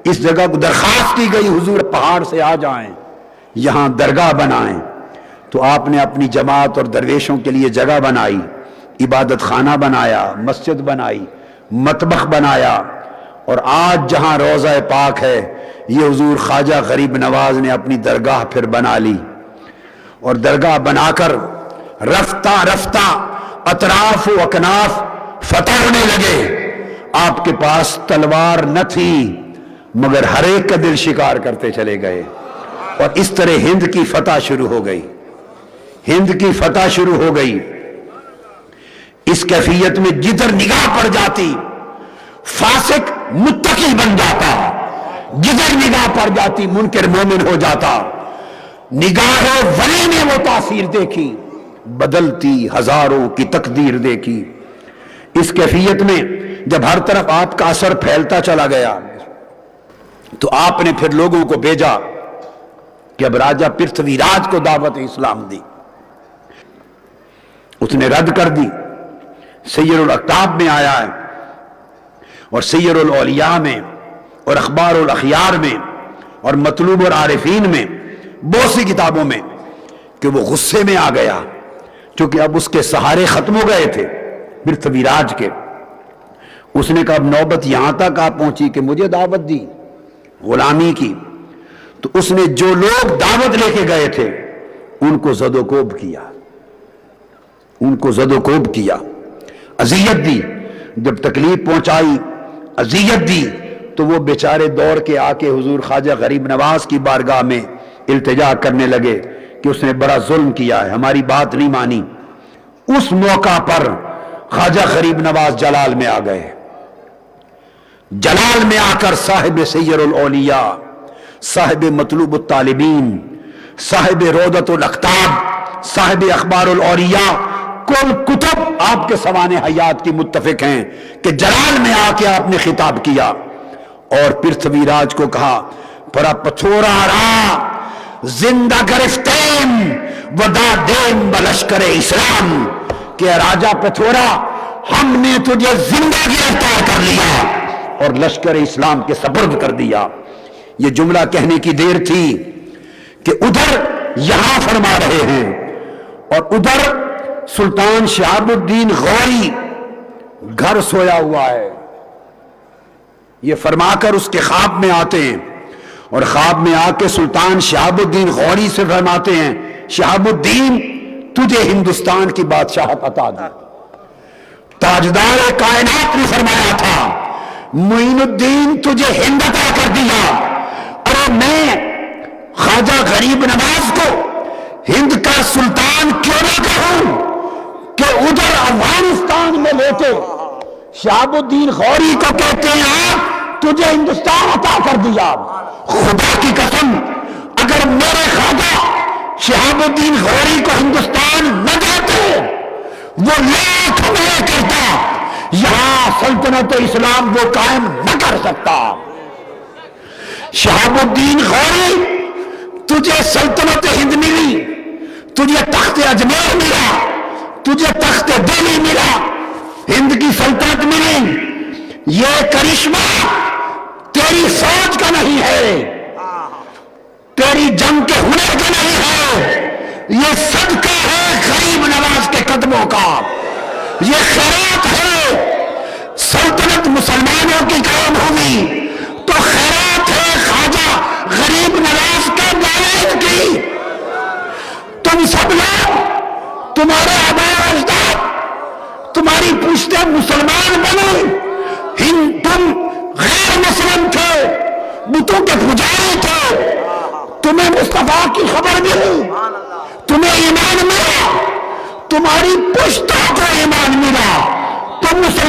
اس جگہ کو درخواست کی گئی حضور پہاڑ سے آ جائیں، یہاں درگاہ بنائیں، تو آپ نے اپنی جماعت اور درویشوں کے لیے جگہ بنائی، عبادت خانہ بنایا، مسجد بنائی، مطبخ بنایا، اور آج جہاں روضہ پاک ہے یہ حضور خواجہ غریب نواز نے اپنی درگاہ پھر بنا لی، اور درگاہ بنا کر رفتہ رفتہ اطراف و اکناف فتح ہونے لگے۔ آپ کے پاس تلوار نہ تھی مگر ہر ایک کا دل شکار کرتے چلے گئے، اور اس طرح ہند کی فتح شروع ہو گئی، ہند کی فتح شروع ہو گئی۔ اس کیفیت میں جدھر نگاہ پڑ جاتی فاسق متقی بن جاتا، جدھر نگاہ پڑ جاتی منکر مومن ہو جاتا۔ نگاہ ولی نے وہ تاثیر دیکھی، بدلتی ہزاروں کی تقدیر دیکھی۔ اس کیفیت میں جب ہر طرف آپ کا اثر پھیلتا چلا گیا تو آپ نے پھر لوگوں کو بھیجا کہ اب راجہ پرتھوی راج کو دعوت اسلام دی، اس نے رد کر دی، سیر الاقطاب میں آیا ہے، اور سیر الاولیاء میں، اور اخبار الاخیار میں، اور مطلوب العارفین میں، بہت سی کتابوں میں، کہ وہ غصے میں آ گیا چونکہ اب اس کے سہارے ختم ہو گئے تھے پرتھوی راج کے۔ اس نے کہا اب نوبت یہاں تک آ پہنچی کہ مجھے دعوت دی غلامی کی، تو اس نے جو لوگ دعوت لے کے گئے تھے ان کو زد و کوب کیا، ان کو زد و کوب کیا، اذیت دی، جب تکلیف پہنچائی اذیت دی تو وہ بیچارے دوڑ کے آ کے حضور خواجہ غریب نواز کی بارگاہ میں التجا کرنے لگے کہ اس نے بڑا ظلم کیا ہے، ہماری بات نہیں مانی۔ اس موقع پر خواجہ غریب نواز جلال میں آ گئے، جلال میں آ کر صاحب سیر الاولیاء، صاحب مطلوب الطالبین، صاحب روضۃ الاقطاب، صاحب اخبار الاولیاء، کل کتب آپ کے سوانح حیات کی متفق ہیں کہ جلال میں آ کے آپ نے خطاب کیا اور پرتھوی راج کو کہا پرا پتھورا را زندہ گرفتیم ودا دیم بلشکر اسلام، کہ راجہ پتھورا ہم نے تجھے زندہ گرفتار کر لیا اور لشکر اسلام کے سپرد کر دیا۔ یہ جملہ کہنے کی دیر تھی کہ ادھر یہاں فرما رہے ہیں اور ادھر سلطان شہاب الدین غوری گھر سویا ہوا ہے، یہ فرما کر اس کے خواب میں آتے ہیں، اور خواب میں آ کے سلطان شہاب الدین غوری سے فرماتے ہیں شہاب الدین تجھے ہندوستان کی بادشاہت عطا دی۔ تاجدار کائنات نے فرمایا تھا معین الدین تجھے ہند عطا کر دیا، اور میں خواجہ غریب نواز کو ہند کا سلطان کیوں نہ کہوں کہ ادھر افغانستان میں لیٹے شہاب الدین غوری کو کہتے ہیں تجھے ہندوستان عطا کر دیا۔ خدا کی قسم اگر میرے خواجہ شہاب الدین غوری کو ہندوستان نہ دیتے وہ لاکھ میں کرتا، یہاں سلطنت اسلام وہ قائم نہ کر سکتا۔ شہاب الدین غوری تجھے سلطنت ہند ملی، تجھے تخت اجمیر ملا، تجھے تخت دہلی ملا، ہند کی سلطنت ملی، یہ کرشمہ تیری فوج کا نہیں ہے، تیری جنگ کے ہنر کا نہیں ہے، یہ صدقہ ہے غریب نواز کے قدموں کا، یہ خیرات ہے۔ سلطنت مسلمانوں کی قائم ہوگی تو خیرات ہے خواجہ غریب نواز کے والد کی۔ تم سب لوگ، تمہارے آباء و اجداد، تمہاری پوچھتے مسلمان بنو، تم غیر مسلم تھے، بتوں کے پجاری تھے، تمہیں مصطفیٰ کی خبر ملی، تمہیں ایمان ملا، تمہاری پشتوں کو ایمان ملا، تم مسلمان